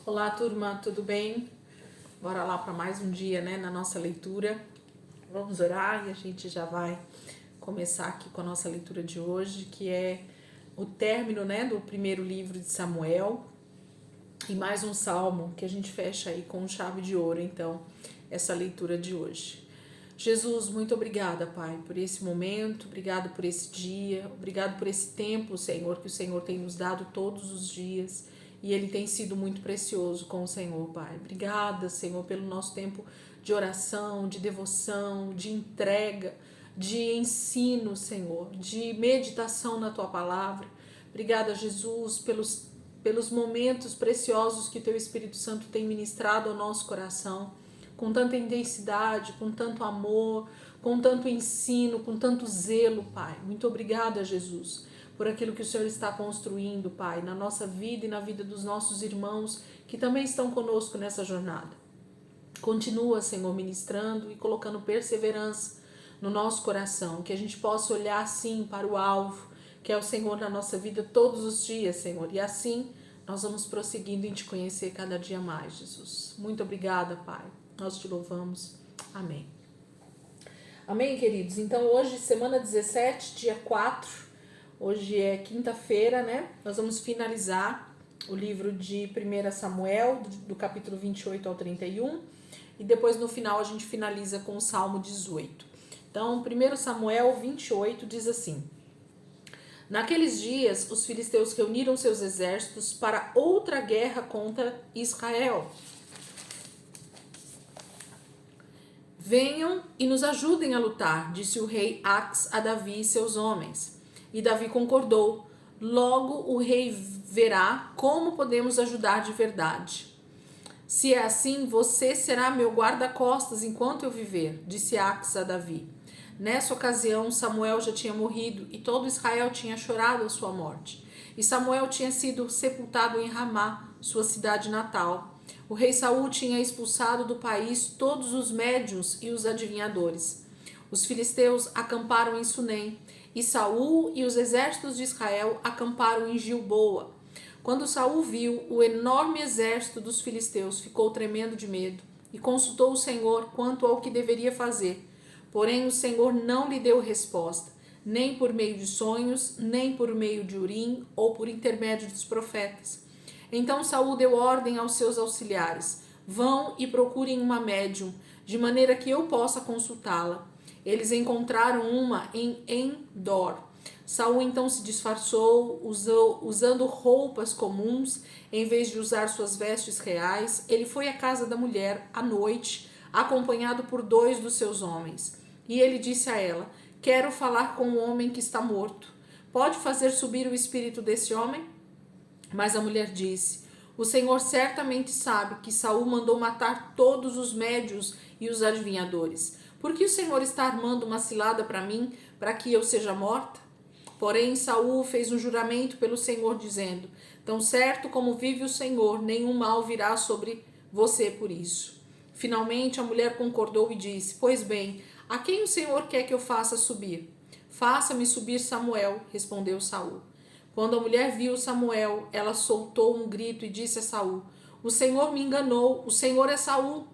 Olá, turma, tudo bem? Bora lá para mais um dia, né, na nossa leitura. Vamos orar e a gente já vai começar aqui com a nossa leitura de hoje, que é o término, né, do primeiro livro de Samuel e mais um salmo que a gente fecha aí com chave de ouro, então, essa leitura de hoje. Jesus, muito obrigada, Pai, por esse momento, obrigado por esse dia, obrigado por esse tempo, Senhor, que o Senhor tem nos dado todos os dias e ele tem sido muito precioso com o Senhor, Pai. Obrigada, Senhor, pelo nosso tempo de oração, de devoção, de entrega, de ensino, Senhor, de meditação na Tua palavra. Obrigada, Jesus, pelos momentos preciosos que Teu Espírito Santo tem ministrado ao nosso coração, com tanta intensidade, com tanto amor, com tanto ensino, com tanto zelo, Pai. Muito obrigada, Jesus, por aquilo que o Senhor está construindo, Pai, na nossa vida e na vida dos nossos irmãos que também estão conosco nessa jornada. Continua, Senhor, ministrando e colocando perseverança no nosso coração, que a gente possa olhar, sim, para o alvo, que é o Senhor na nossa vida todos os dias, Senhor, e assim nós vamos prosseguindo em Te conhecer cada dia mais, Jesus. Muito obrigada, Pai. Nós Te louvamos. Amém. Amém, queridos? Então, hoje, semana 17, dia 4, hoje é quinta-feira, né? Nós vamos finalizar o livro de 1 Samuel, do capítulo 28 ao 31, e depois no final a gente finaliza com o Salmo 18. Então, 1 Samuel 28 diz assim: Naqueles dias, os filisteus reuniram seus exércitos para outra guerra contra Israel. Venham e nos ajudem a lutar, disse o rei Ax a Davi e seus homens. E Davi concordou. Logo o rei verá como podemos ajudar de verdade. Se é assim, você será meu guarda-costas enquanto eu viver, disse Ax a Davi. Nessa ocasião, Samuel já tinha morrido e todo Israel tinha chorado a sua morte. E Samuel tinha sido sepultado em Ramá, sua cidade natal. O rei Saul tinha expulsado do país todos os médiuns e os adivinhadores. Os filisteus acamparam em Sunem, e Saul e os exércitos de Israel acamparam em Gilboa. Quando Saul viu o enorme exército dos filisteus, ficou tremendo de medo e consultou o Senhor quanto ao que deveria fazer. Porém, o Senhor não lhe deu resposta, nem por meio de sonhos, nem por meio de Urim ou por intermédio dos profetas. Então Saul deu ordem aos seus auxiliares: vão e procurem uma médium, de maneira que eu possa consultá-la. Eles encontraram uma em Endor. Saul então se disfarçou, usando roupas comuns, em vez de usar suas vestes reais. Ele foi à casa da mulher à noite, acompanhado por 2 dos seus homens. E ele disse a ela: quero falar com o homem que está morto. Pode fazer subir o espírito desse homem? Mas a mulher disse: o Senhor certamente sabe que Saul mandou matar todos os médios e os adivinhadores. Por que o Senhor está armando uma cilada para mim, para que eu seja morta? Porém, Saul fez um juramento pelo Senhor, dizendo: tão certo como vive o Senhor, nenhum mal virá sobre você por isso. Finalmente, a mulher concordou e disse: pois bem, a quem o Senhor quer que eu faça subir? Faça-me subir Samuel, respondeu Saul. Quando a mulher viu Samuel, ela soltou um grito e disse a Saul: o Senhor me enganou, o Senhor é Saul.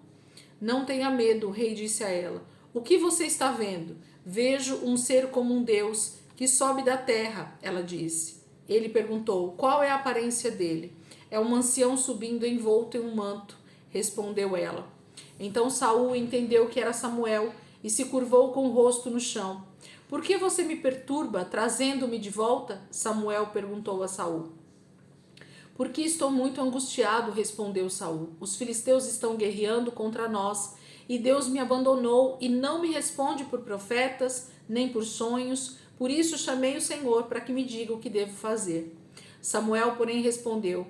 Não tenha medo, o rei disse a ela. O que você está vendo? Vejo um ser como um Deus que sobe da terra, ela disse. Ele perguntou: qual é a aparência dele? É um ancião subindo envolto em um manto, respondeu ela. Então Saul entendeu que era Samuel e se curvou com o rosto no chão. Por que você me perturba, trazendo-me de volta? Samuel perguntou a Saul. Porque estou muito angustiado, respondeu Saul. Os filisteus estão guerreando contra nós, e Deus me abandonou e não me responde por profetas, nem por sonhos. Por isso chamei o Senhor para que me diga o que devo fazer. Samuel, porém, respondeu: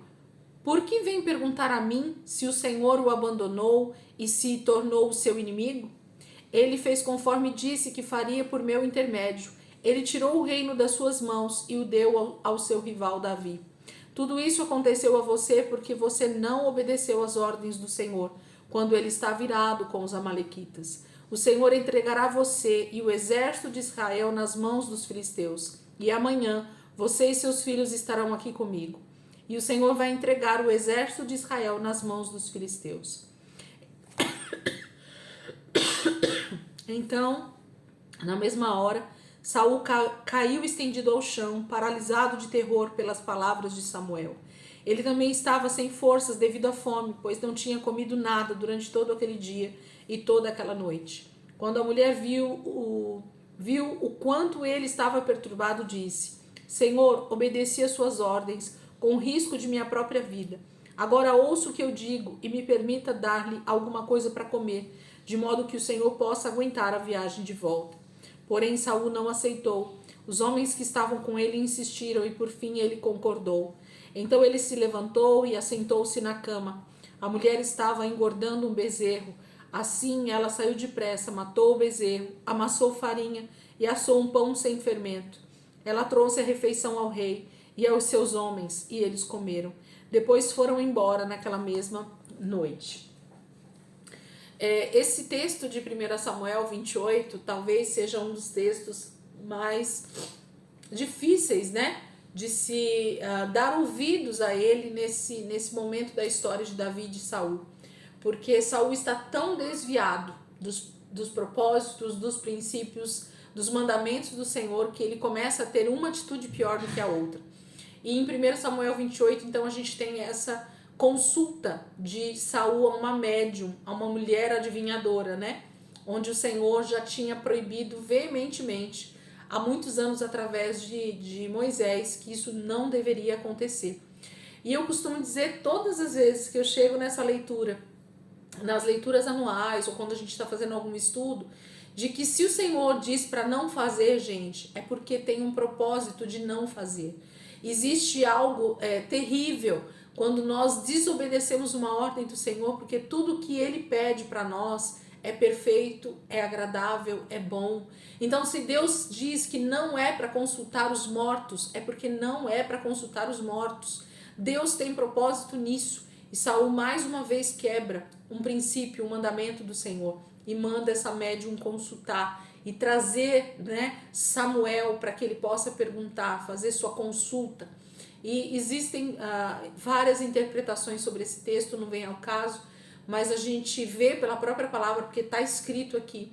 por que vem perguntar a mim se o Senhor o abandonou e se tornou o seu inimigo? Ele fez conforme disse que faria por meu intermédio. Ele tirou o reino das suas mãos e o deu ao seu rival Davi. Tudo isso aconteceu a você porque você não obedeceu às ordens do Senhor, quando ele está virado com os amalequitas. O Senhor entregará você e o exército de Israel nas mãos dos filisteus, e amanhã você e seus filhos estarão aqui comigo. e o Senhor vai entregar o exército de Israel nas mãos dos filisteus. Então, na mesma hora, Saul caiu estendido ao chão, paralisado de terror pelas palavras de Samuel. Ele também estava sem forças devido à fome, pois não tinha comido nada durante todo aquele dia e toda aquela noite. Quando a mulher viu o quanto ele estava perturbado, disse: Senhor, obedeci às suas ordens, com o risco de minha própria vida. Agora ouça o que eu digo e me permita dar-lhe alguma coisa para comer, de modo que o Senhor possa aguentar a viagem de volta. Porém, Saul não aceitou. Os homens que estavam com ele insistiram e por fim ele concordou. Então ele se levantou e assentou-se na cama. A mulher estava engordando um bezerro. Assim ela saiu depressa, matou o bezerro, amassou farinha e assou um pão sem fermento. Ela trouxe a refeição ao rei e aos seus homens, e eles comeram. Depois foram embora naquela mesma noite. Esse texto de 1 Samuel 28 talvez seja um dos textos mais difíceis, né, de se dar ouvidos a ele nesse momento da história de Davi e de Saul, porque Saul está tão desviado dos propósitos, dos princípios, dos mandamentos do Senhor, que ele começa a ter uma atitude pior do que a outra. E em 1 Samuel 28, então, a gente tem essa consulta de Saul a uma médium, a uma mulher adivinhadora, né? Onde o Senhor já tinha proibido veementemente, há muitos anos através de Moisés, que isso não deveria acontecer. E eu costumo dizer todas as vezes que eu chego nessa leitura, nas leituras anuais ou quando a gente está fazendo algum estudo, de que se o Senhor diz para não fazer, gente, é porque tem um propósito de não fazer. Existe algo terrível quando nós desobedecemos uma ordem do Senhor, porque tudo que Ele pede para nós é perfeito, é agradável, é bom. Então, se Deus diz que não é para consultar os mortos, é porque não é para consultar os mortos. Deus tem propósito nisso. E Saul mais uma vez quebra um princípio, um mandamento do Senhor e manda essa médium consultar e trazer, né, Samuel para que ele possa perguntar, fazer sua consulta. E existem várias interpretações sobre esse texto, não vem ao caso, mas a gente vê pela própria palavra, porque está escrito aqui,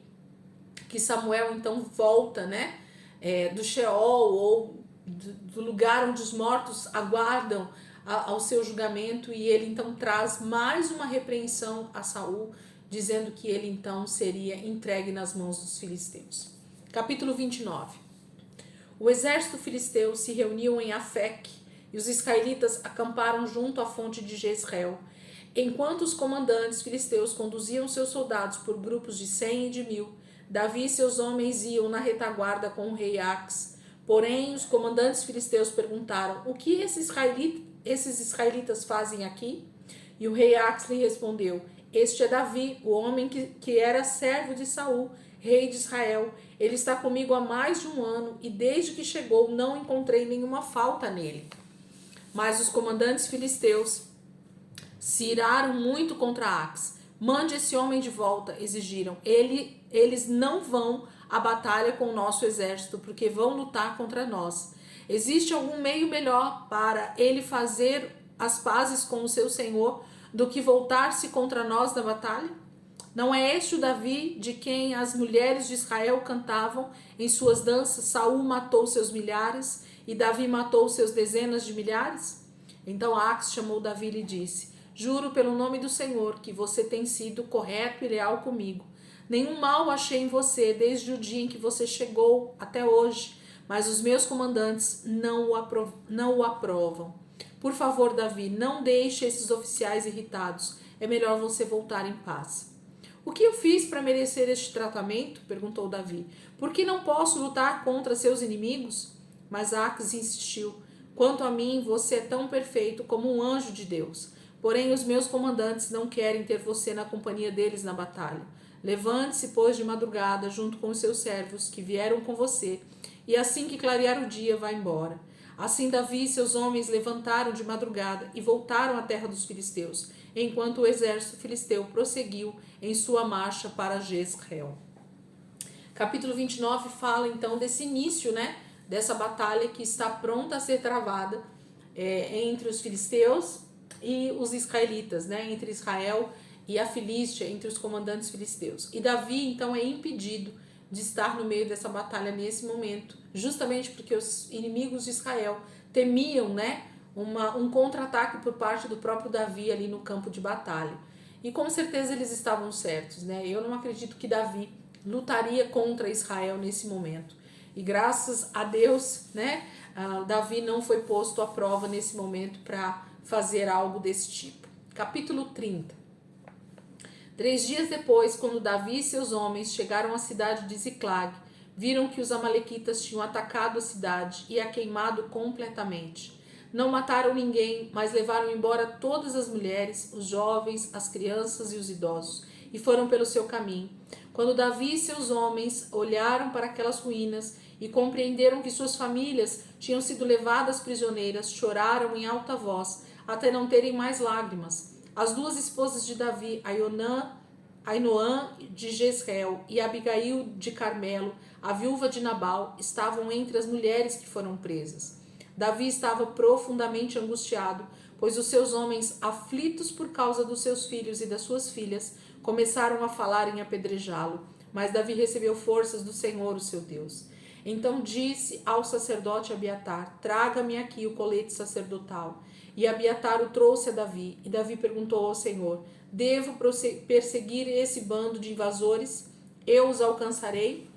que Samuel então volta, né, do Sheol ou do lugar onde os mortos aguardam ao seu julgamento, e ele então traz mais uma repreensão a Saul, dizendo que ele então seria entregue nas mãos dos filisteus. Capítulo 29. O exército filisteu se reuniu em Afec, e os israelitas acamparam junto à fonte de Jezreel. Enquanto os comandantes filisteus conduziam seus soldados por grupos de 100 e de 1000, Davi e seus homens iam na retaguarda com o rei Ax. Porém, os comandantes filisteus perguntaram: o que esses israelitas fazem aqui? E o rei Ax lhe respondeu: este é Davi, o homem que era servo de Saul, rei de Israel. Ele está comigo há mais de 1 ano e desde que chegou não encontrei nenhuma falta nele. Mas os comandantes filisteus se iraram muito contra Ax. Mande esse homem de volta, exigiram. Eles não vão à batalha com o nosso exército, porque vão lutar contra nós. Existe algum meio melhor para ele fazer as pazes com o seu senhor do que voltar-se contra nós na batalha? Não é este o Davi de quem as mulheres de Israel cantavam em suas danças: Saul matou seus milhares e Davi matou seus dezenas de milhares? Então Ax chamou Davi e lhe disse: juro pelo nome do Senhor que você tem sido correto e leal comigo. Nenhum mal achei em você desde o dia em que você chegou até hoje, mas os meus comandantes não o aprovam. Por favor, Davi, não deixe esses oficiais irritados. É melhor você voltar em paz. O que eu fiz para merecer este tratamento? Perguntou Davi. Por que não posso lutar contra seus inimigos? Mas Ax insistiu. Quanto a mim, você é tão perfeito como um anjo de Deus. Porém, os meus comandantes não querem ter você na companhia deles na batalha. Levante-se, pois, de madrugada, junto com os seus servos que vieram com você, e assim que clarear o dia, vá embora. Assim Davi e seus homens levantaram de madrugada e voltaram à terra dos filisteus, enquanto o exército filisteu prosseguiu em sua marcha para Jezreel. Capítulo 29 fala então desse início, né, dessa batalha que está pronta a ser travada entre os filisteus e os israelitas, né? Entre Israel e a Filístia, entre os comandantes filisteus. E Davi, então, é impedido de estar no meio dessa batalha nesse momento, justamente porque os inimigos de Israel temiam, né, um contra-ataque por parte do próprio Davi ali no campo de batalha. E com certeza eles estavam certos, né? Eu não acredito que Davi lutaria contra Israel nesse momento. E graças a Deus, né, Davi não foi posto à prova nesse momento para fazer algo desse tipo. Capítulo 30. 3 dias depois, quando Davi e seus homens chegaram à cidade de Ziclag, viram que os amalequitas tinham atacado a cidade e a queimado completamente. Não mataram ninguém, mas levaram embora todas as mulheres, os jovens, as crianças e os idosos, e foram pelo seu caminho. Quando Davi e seus homens olharam para aquelas ruínas e compreenderam que suas famílias tinham sido levadas prisioneiras, choraram em alta voz, até não terem mais lágrimas. As 2 esposas de Davi, Ainoã de Jezreel e Abigail de Carmelo, a viúva de Nabal, estavam entre as mulheres que foram presas. Davi estava profundamente angustiado, pois os seus homens, aflitos por causa dos seus filhos e das suas filhas, começaram a falar em apedrejá-lo. Mas Davi recebeu forças do Senhor, o seu Deus. Então disse ao sacerdote Abiatar: traga-me aqui o colete sacerdotal. E Abiatar o trouxe a Davi. E Davi perguntou ao Senhor: devo perseguir esse bando de invasores? Eu os alcançarei?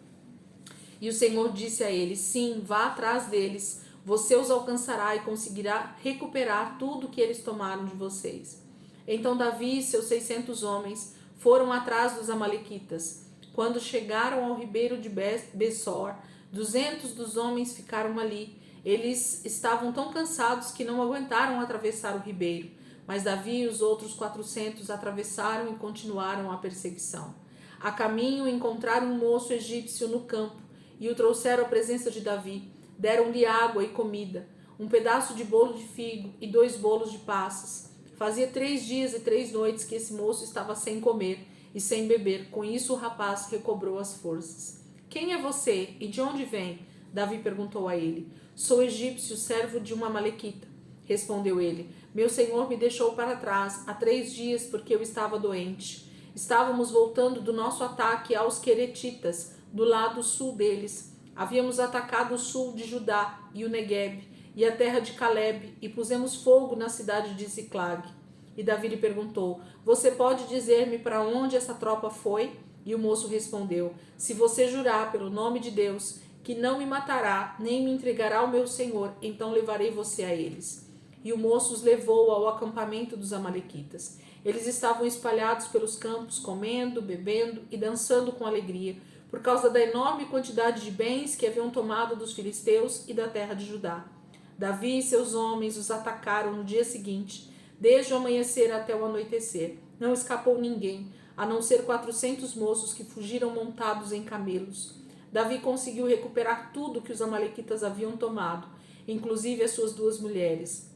E o Senhor disse a ele: sim, vá atrás deles. Você os alcançará e conseguirá recuperar tudo que eles tomaram de vocês. Então Davi e seus 600 homens foram atrás dos amalequitas. Quando chegaram ao ribeiro de Besor, 200 dos homens ficaram ali. Eles estavam tão cansados que não aguentaram atravessar o ribeiro. Mas Davi e os outros 400 atravessaram e continuaram a perseguição. A caminho encontraram um moço egípcio no campo e o trouxeram à presença de Davi. Deram-lhe água e comida, um pedaço de bolo de figo e 2 bolos de passas. Fazia 3 dias e 3 noites que esse moço estava sem comer e sem beber. Com isso o rapaz recobrou as forças. Quem é você e de onde vem? Davi perguntou a ele. Sou egípcio, servo de uma amalequita. Respondeu ele. Meu senhor me deixou para trás há 3 dias porque eu estava doente. Estávamos voltando do nosso ataque aos queretitas, do lado sul deles. Havíamos atacado o sul de Judá e o Negueb e a terra de Caleb e pusemos fogo na cidade de Ziclag. E Davi lhe perguntou: você pode dizer-me para onde essa tropa foi? E o moço respondeu: se você jurar pelo nome de Deus que não me matará nem me entregará ao meu senhor, então levarei você a eles. E o moço os levou ao acampamento dos amalequitas. Eles estavam espalhados pelos campos, comendo, bebendo e dançando com alegria, por causa da enorme quantidade de bens que haviam tomado dos filisteus e da terra de Judá. Davi e seus homens os atacaram no dia seguinte, desde o amanhecer até o anoitecer. Não escapou ninguém, a não ser 400 moços que fugiram montados em camelos. Davi conseguiu recuperar tudo que os amalequitas haviam tomado, inclusive as suas 2 mulheres.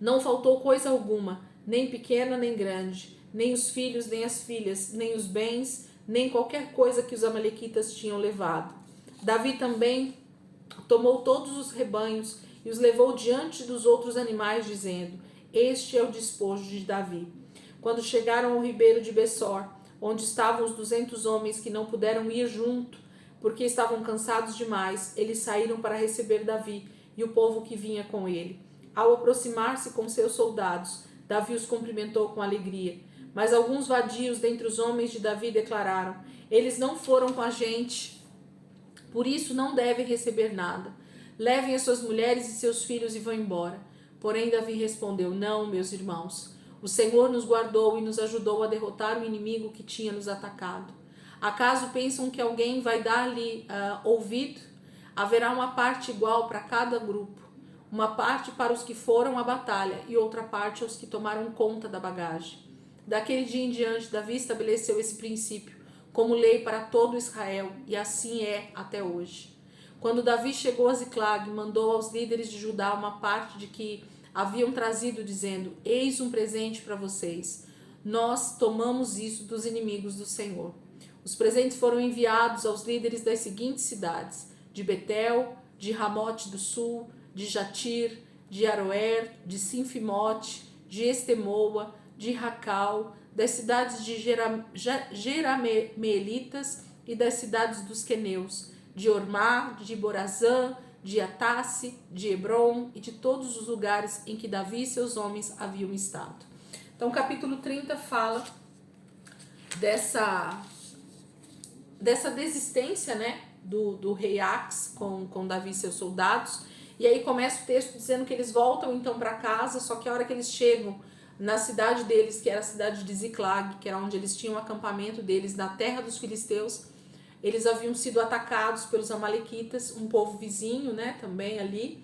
Não faltou coisa alguma, nem pequena nem grande, nem os filhos nem as filhas, nem os bens, nem qualquer coisa que os amalequitas tinham levado. Davi também tomou todos os rebanhos e os levou diante dos outros animais, dizendo: este é o despojo de Davi. Quando chegaram ao ribeiro de Besor, onde estavam os 200 homens que não puderam ir junto, porque estavam cansados demais, eles saíram para receber Davi e o povo que vinha com ele. Ao aproximar-se com seus soldados, Davi os cumprimentou com alegria. Mas alguns vadios dentre os homens de Davi declararam: eles não foram com a gente, por isso não devem receber nada. Levem as suas mulheres e seus filhos e vão embora. Porém Davi respondeu: não, meus irmãos, o Senhor nos guardou e nos ajudou a derrotar o inimigo que tinha nos atacado. Acaso pensam que alguém vai dar-lhe ouvido? Haverá uma parte igual para cada grupo, uma parte para os que foram à batalha e outra parte aos que tomaram conta da bagagem. Daquele dia em diante, Davi estabeleceu esse princípio como lei para todo Israel, e assim é até hoje. Quando Davi chegou a Ziclag, mandou aos líderes de Judá uma parte de que haviam trazido, dizendo: eis um presente para vocês. Nós tomamos isso dos inimigos do Senhor. Os presentes foram enviados aos líderes das seguintes cidades: de Betel, de Ramote do Sul, de Jatir, de Aroer, de Sinfimote, de Estemoa, de Racal, das cidades de Jerameelitas e das cidades dos queneus, de Ormá, de Borazã, de Atasse, de Hebron e de todos os lugares em que Davi e seus homens haviam estado. Então, o capítulo 30 fala dessa desistência, né, do rei Ax com Davi e seus soldados. E aí começa o texto dizendo que eles voltam então para casa, só que a hora que eles chegam na cidade deles, que era a cidade de Ziclag, que era onde eles tinham o acampamento deles, na terra dos filisteus, eles haviam sido atacados pelos amalequitas, um povo vizinho, né, também ali,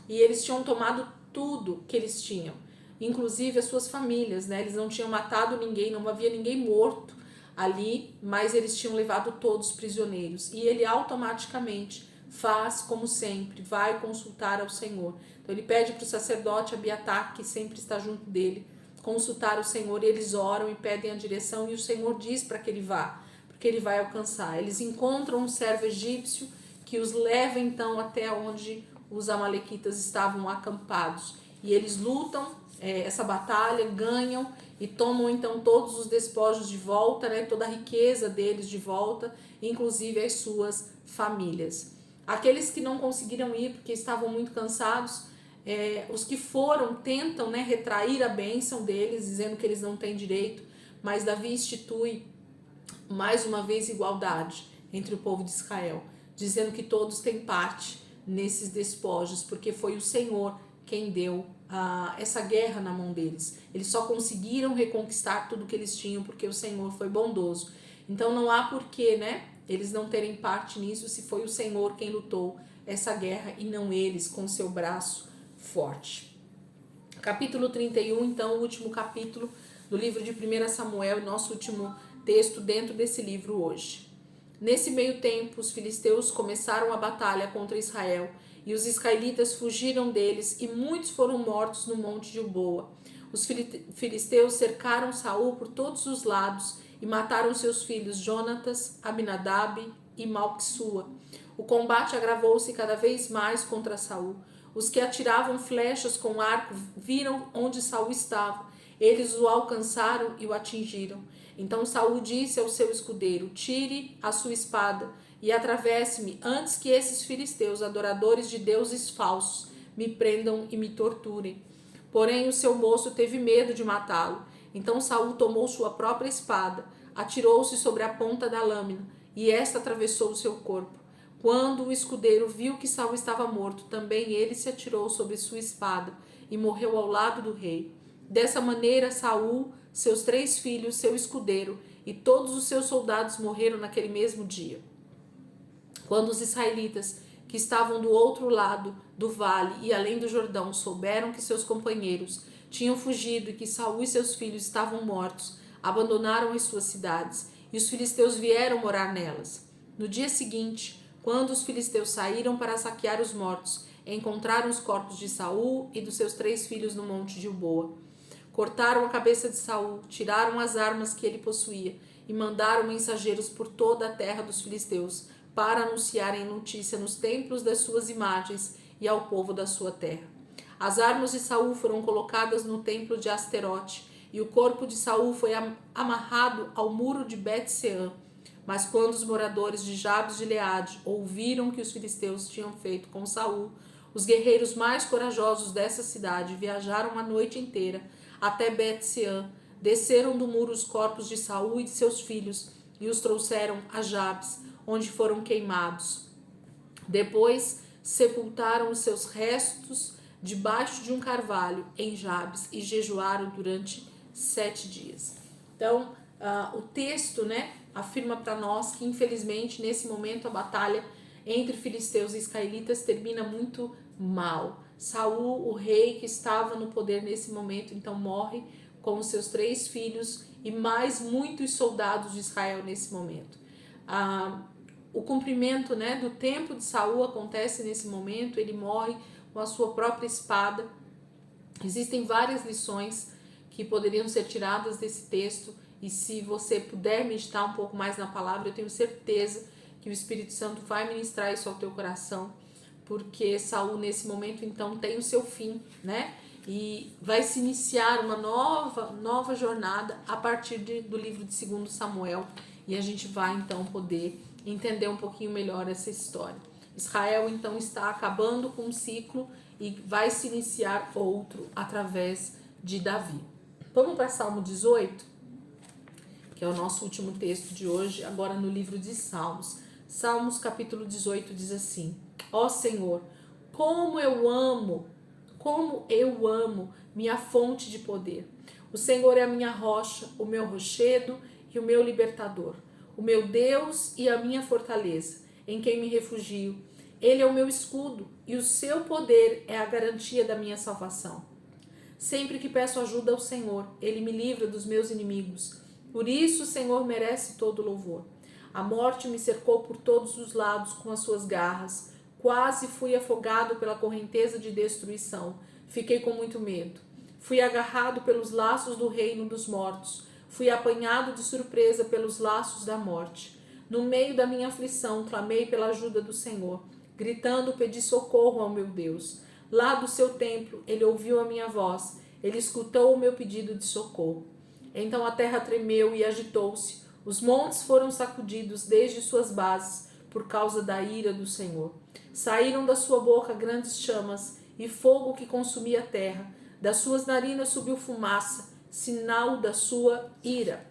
e eles tinham tomado tudo que eles tinham, inclusive as suas famílias, né, eles não tinham matado ninguém, não havia ninguém morto ali, mas eles tinham levado todos prisioneiros, e ele automaticamente faz como sempre, vai consultar ao Senhor. Então ele pede para o sacerdote Abiatar, que sempre está junto dele, consultar o Senhor, e eles oram e pedem a direção, e o Senhor diz para que ele vá, porque ele vai alcançar. Eles encontram um servo egípcio que os leva então até onde os amalequitas estavam acampados, e eles lutam essa batalha, ganham e tomam então todos os despojos de volta, né, toda a riqueza deles de volta, inclusive as suas famílias. Aqueles que não conseguiram ir porque estavam muito cansados, os que foram tentam, né, retrair a bênção deles, dizendo que eles não têm direito, mas Davi institui mais uma vez igualdade entre o povo de Israel, dizendo que todos têm parte nesses despojos, porque foi o Senhor quem deu essa guerra na mão deles. Eles só conseguiram reconquistar tudo que eles tinham porque o Senhor foi bondoso. Então não há porquê, né, eles não terem parte nisso se foi o Senhor quem lutou essa guerra e não eles com seu braço forte. Capítulo 31, então, o último capítulo do livro de 1 Samuel, nosso último texto dentro desse livro hoje. Nesse meio tempo, os filisteus começaram a batalha contra Israel, e os israelitas fugiram deles, e muitos foram mortos no monte Gilboa. Os filisteus cercaram Saul por todos os lados e mataram seus filhos Jonatas, Abinadab e Malquissua. O combate agravou-se cada vez mais contra Saul. Os que atiravam flechas com arco viram onde Saul estava. Eles o alcançaram e o atingiram. Então Saul disse ao seu escudeiro: tire a sua espada e atravesse-me antes que esses filisteus, adoradores de deuses falsos, me prendam e me torturem. Porém o seu moço teve medo de matá-lo. Então Saul tomou sua própria espada, atirou-se sobre a ponta da lâmina, e esta atravessou o seu corpo. Quando o escudeiro viu que Saul estava morto, também ele se atirou sobre sua espada e morreu ao lado do rei. Dessa maneira, Saul, seus 3 filhos, seu escudeiro e todos os seus soldados morreram naquele mesmo dia. Quando os israelitas, que estavam do outro lado do vale e além do Jordão, souberam que seus companheiros tinham fugido e que Saul e seus filhos estavam mortos, abandonaram as suas cidades, e os filisteus vieram morar nelas. No dia seguinte, quando os filisteus saíram para saquear os mortos, encontraram os corpos de Saul e dos seus 3 filhos no monte Gilboa. Cortaram a cabeça de Saul, tiraram as armas que ele possuía e mandaram mensageiros por toda a terra dos filisteus para anunciarem notícia nos templos das suas imagens e ao povo da sua terra. As armas de Saul foram colocadas no templo de Asterote, e o corpo de Saul foi amarrado ao muro de Bet-Seã. Mas quando os moradores de Jabes de Gileade ouviram que os filisteus tinham feito com Saul, os guerreiros mais corajosos dessa cidade viajaram a noite inteira até Bet-Seã, desceram do muro os corpos de Saul e de seus filhos e os trouxeram a Jabes, onde foram queimados. Depois sepultaram os seus restos debaixo de um carvalho em Jabes e jejuaram durante 7 dias. Então, o texto, né, afirma para nós que, infelizmente, nesse momento, a batalha entre filisteus e israelitas termina muito mal. Saul, o rei que estava no poder nesse momento, então morre com os seus 3 filhos e mais muitos soldados de Israel nesse momento. O cumprimento, né, do tempo de Saul acontece nesse momento, ele morre com a sua própria espada. Existem várias lições que poderiam ser tiradas desse texto, e se você puder meditar um pouco mais na palavra, eu tenho certeza que o Espírito Santo vai ministrar isso ao teu coração, porque Saul nesse momento então tem o seu fim, né? E vai se iniciar uma nova jornada a partir do livro de 2 Samuel, e a gente vai então poder entender um pouquinho melhor essa história. Israel então está acabando com um ciclo e vai se iniciar outro através de Davi. Vamos para Salmo 18, que é o nosso último texto de hoje, agora no livro de Salmos. Salmos capítulo 18 diz assim: Ó Senhor, como eu amo minha fonte de poder. O Senhor é a minha rocha, o meu rochedo e o meu libertador, o meu Deus e a minha fortaleza, em quem me refugio. Ele é o meu escudo e o seu poder é a garantia da minha salvação. Sempre que peço ajuda ao Senhor, ele me livra dos meus inimigos. Por isso o Senhor merece todo louvor. A morte me cercou por todos os lados com as suas garras. Quase fui afogado pela correnteza de destruição. Fiquei com muito medo. Fui agarrado pelos laços do reino dos mortos. Fui apanhado de surpresa pelos laços da morte. No meio da minha aflição, clamei pela ajuda do Senhor. Gritando, pedi socorro ao meu Deus. Lá do seu templo, ele ouviu a minha voz. Ele escutou o meu pedido de socorro. Então a terra tremeu e agitou-se. Os montes foram sacudidos desde suas bases, por causa da ira do Senhor. Saíram da sua boca grandes chamas e fogo que consumia a terra. Das suas narinas subiu fumaça, sinal da sua ira.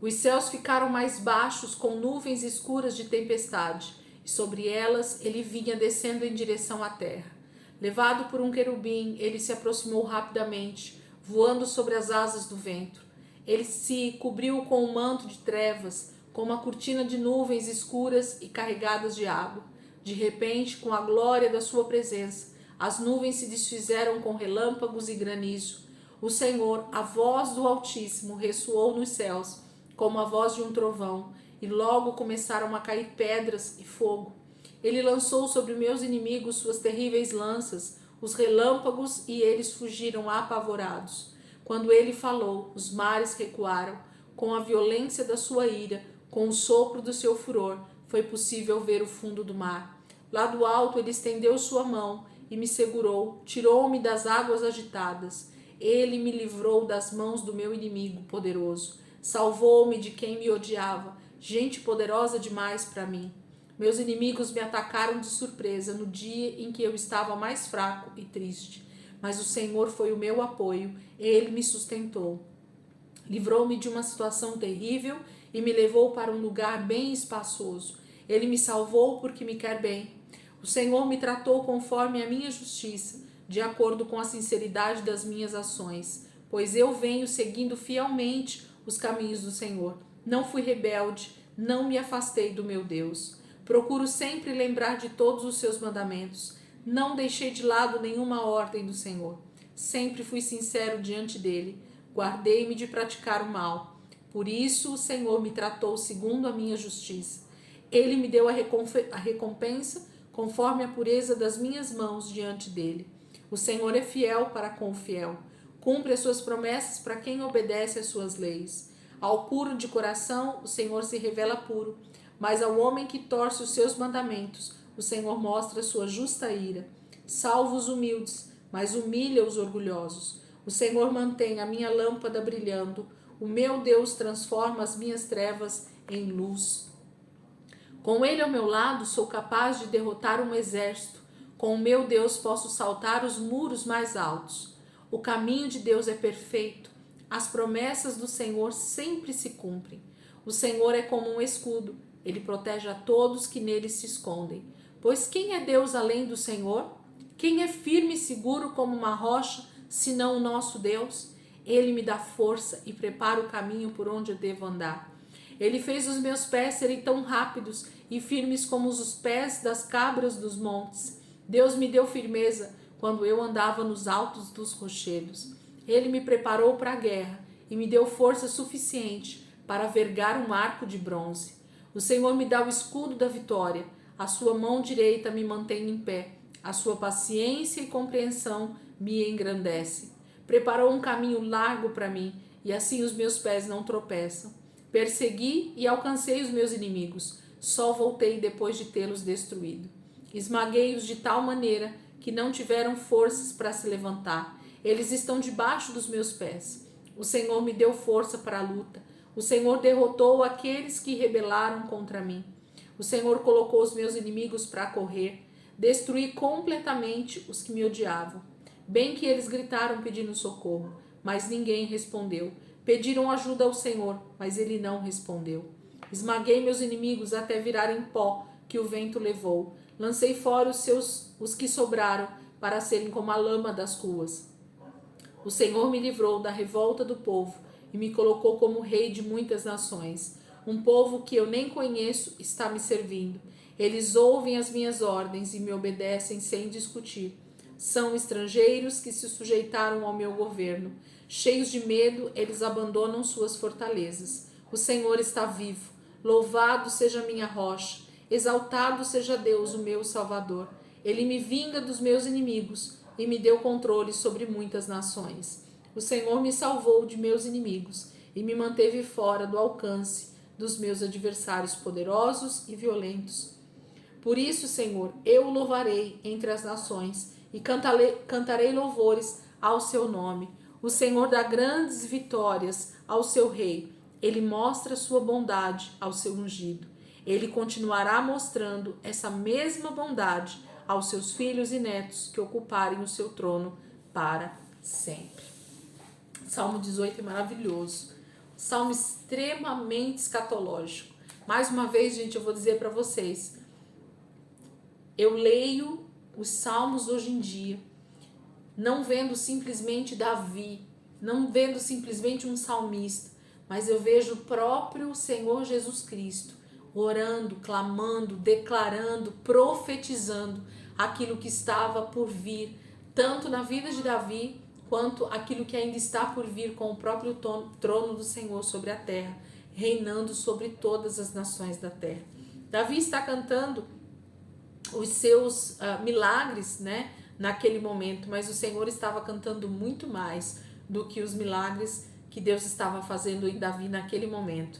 Os céus ficaram mais baixos, com nuvens escuras de tempestade, e sobre elas ele vinha descendo em direção à terra. Levado por um querubim, ele se aproximou rapidamente, voando sobre as asas do vento. Ele se cobriu com um manto de trevas, com uma cortina de nuvens escuras e carregadas de água. De repente, com a glória da sua presença, as nuvens se desfizeram com relâmpagos e granizo. O Senhor, a voz do Altíssimo, ressoou nos céus, como a voz de um trovão, e logo começaram a cair pedras e fogo. Ele lançou sobre meus inimigos suas terríveis lanças, os relâmpagos, e eles fugiram apavorados. Quando ele falou, os mares recuaram. Com a violência da sua ira, com o sopro do seu furor, foi possível ver o fundo do mar. Lá do alto ele estendeu sua mão e me segurou, tirou-me das águas agitadas. Ele me livrou das mãos do meu inimigo poderoso. Salvou-me de quem me odiava, gente poderosa demais para mim. Meus inimigos me atacaram de surpresa no dia em que eu estava mais fraco e triste. Mas o Senhor foi o meu apoio, ele me sustentou. Livrou-me de uma situação terrível e me levou para um lugar bem espaçoso. Ele me salvou porque me quer bem. O Senhor me tratou conforme a minha justiça, de acordo com a sinceridade das minhas ações, pois eu venho seguindo fielmente os caminhos do Senhor. Não fui rebelde, não me afastei do meu Deus. Procuro sempre lembrar de todos os seus mandamentos. Não deixei de lado nenhuma ordem do Senhor. Sempre fui sincero diante dele. Guardei-me de praticar o mal. Por isso o Senhor me tratou segundo a minha justiça. Ele me deu a recompensa conforme a pureza das minhas mãos diante dele. O Senhor é fiel para com o fiel. Cumpre as suas promessas para quem obedece às suas leis. Ao puro de coração, o Senhor se revela puro, mas ao homem que torce os seus mandamentos, o Senhor mostra a sua justa ira. Salva os humildes, mas humilha os orgulhosos. O Senhor mantém a minha lâmpada brilhando. O meu Deus transforma as minhas trevas em luz. Com ele ao meu lado, sou capaz de derrotar um exército. Com o meu Deus posso saltar os muros mais altos. O caminho de Deus é perfeito. As promessas do Senhor sempre se cumprem. O Senhor é como um escudo. Ele protege a todos que nele se escondem. Pois quem é Deus além do Senhor? Quem é firme e seguro como uma rocha, senão o nosso Deus? Ele me dá força e prepara o caminho por onde eu devo andar. Ele fez os meus pés serem tão rápidos e firmes como os pés das cabras dos montes. Deus me deu firmeza quando eu andava nos altos dos rochedos. Ele me preparou para a guerra e me deu força suficiente para vergar um arco de bronze. O Senhor me dá o escudo da vitória. A sua mão direita me mantém em pé. A sua paciência e compreensão me engrandece. Preparou um caminho largo para mim e assim os meus pés não tropeçam. Persegui e alcancei os meus inimigos. Só voltei depois de tê-los destruído. Esmaguei-os de tal maneira que não tiveram forças para se levantar. Eles estão debaixo dos meus pés. O Senhor me deu força para a luta. O Senhor derrotou aqueles que rebelaram contra mim. O Senhor colocou os meus inimigos para correr. Destruí completamente os que me odiavam. Bem que eles gritaram pedindo socorro, mas ninguém respondeu. Pediram ajuda ao Senhor, mas ele não respondeu. Esmaguei meus inimigos até virarem pó que o vento levou. Lancei fora os que sobraram para serem como a lama das ruas. O Senhor me livrou da revolta do povo e me colocou como rei de muitas nações. Um povo que eu nem conheço está me servindo. Eles ouvem as minhas ordens e me obedecem sem discutir. São estrangeiros que se sujeitaram ao meu governo. Cheios de medo, eles abandonam suas fortalezas. O Senhor está vivo. Louvado seja a minha rocha. Exaltado seja Deus, o meu Salvador. Ele me vinga dos meus inimigos e me deu controle sobre muitas nações. O Senhor me salvou de meus inimigos e me manteve fora do alcance dos meus adversários poderosos e violentos. Por isso, Senhor, eu o louvarei entre as nações e cantarei louvores ao seu nome. O Senhor dá grandes vitórias ao seu rei. Ele mostra sua bondade ao seu ungido. Ele continuará mostrando essa mesma bondade aos seus filhos e netos que ocuparem o seu trono para sempre. Salmo 18 é maravilhoso. Salmo extremamente escatológico. Mais uma vez, gente, eu vou dizer para vocês. Eu leio os salmos hoje em dia, não vendo simplesmente Davi, não vendo simplesmente um salmista, mas eu vejo o próprio Senhor Jesus Cristo orando, clamando, declarando, profetizando aquilo que estava por vir, tanto na vida de Davi, quanto aquilo que ainda está por vir com o próprio trono do Senhor sobre a terra, reinando sobre todas as nações da terra. Davi está cantando os seus milagres, né, naquele momento, mas o Senhor estava cantando muito mais do que os milagres que Deus estava fazendo em Davi naquele momento.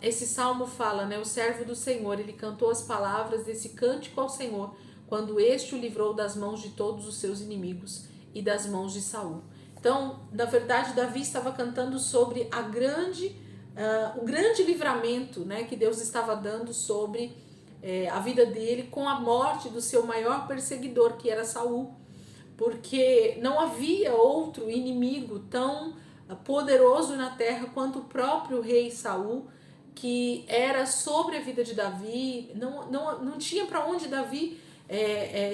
Esse salmo fala, né, o servo do Senhor, ele cantou as palavras desse cântico ao Senhor, quando este o livrou das mãos de todos os seus inimigos e das mãos de Saul. Então, na verdade, Davi estava cantando sobre o grande livramento, né, que Deus estava dando sobre a vida dele com a morte do seu maior perseguidor, que era Saul, porque não havia outro inimigo tão poderoso na terra quanto o próprio rei Saul, que era sobre a vida de Davi. Não tinha para onde Davi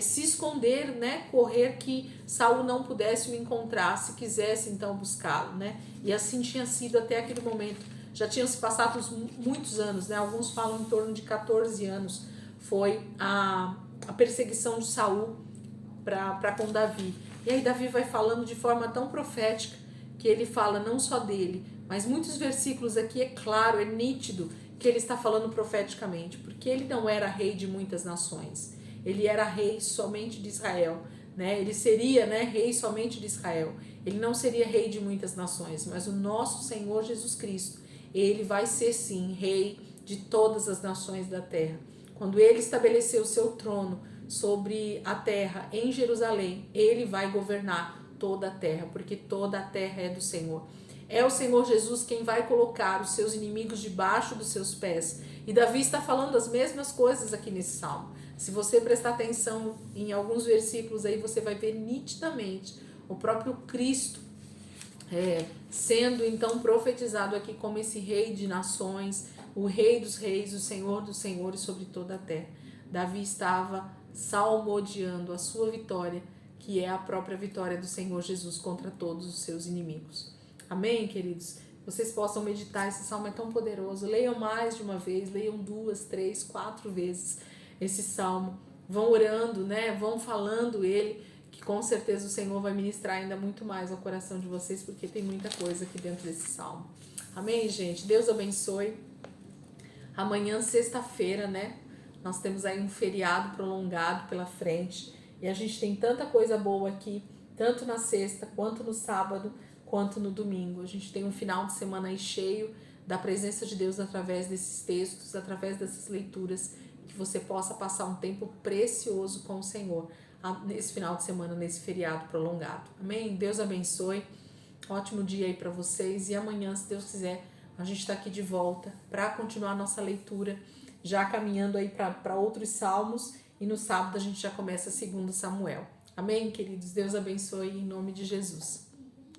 se esconder, né, correr, que Saul não pudesse o encontrar se quisesse então buscá-lo, né? E assim tinha sido até aquele momento. Já tinham se passado muitos anos, né? Alguns falam em torno de 14 anos foi a perseguição de Saul para com Davi. E aí Davi vai falando de forma tão profética que ele fala não só dele, mas muitos versículos aqui é claro, é nítido que ele está falando profeticamente, porque ele não era rei de muitas nações, ele era rei somente de Israel, né? Ele seria, né, rei somente de Israel, ele não seria rei de muitas nações, mas o nosso Senhor Jesus Cristo, ele vai ser sim rei de todas as nações da terra. Quando ele estabeleceu o seu trono sobre a terra em Jerusalém, ele vai governar toda a terra, porque toda a terra é do Senhor. É o Senhor Jesus quem vai colocar os seus inimigos debaixo dos seus pés. E Davi está falando as mesmas coisas aqui nesse salmo. Se você prestar atenção em alguns versículos aí, você vai ver nitidamente o próprio Cristo sendo então profetizado aqui como esse rei de nações, o rei dos reis, o Senhor dos senhores sobre toda a terra. Davi estava salmodiando a sua vitória, que é a própria vitória do Senhor Jesus contra todos os seus inimigos. Amém, queridos? Vocês possam meditar, esse salmo é tão poderoso. Leiam mais de uma vez, leiam 2, 3, 4 vezes esse salmo. Vão orando, né? Vão falando ele, que com certeza o Senhor vai ministrar ainda muito mais ao coração de vocês, porque tem muita coisa aqui dentro desse salmo. Amém, gente? Deus abençoe. Amanhã, sexta-feira, né? Nós temos aí um feriado prolongado pela frente e a gente tem tanta coisa boa aqui, tanto na sexta, quanto no sábado, quanto no domingo. A gente tem um final de semana aí cheio, da presença de Deus através desses textos, através dessas leituras, que você possa passar um tempo precioso com o Senhor nesse final de semana, nesse feriado prolongado. Amém? Deus abençoe. Ótimo dia aí para vocês. E amanhã, se Deus quiser, a gente está aqui de volta para continuar a nossa leitura, já caminhando aí para outros salmos. E no sábado a gente já começa 2 Samuel. Amém, queridos? Deus abençoe em nome de Jesus.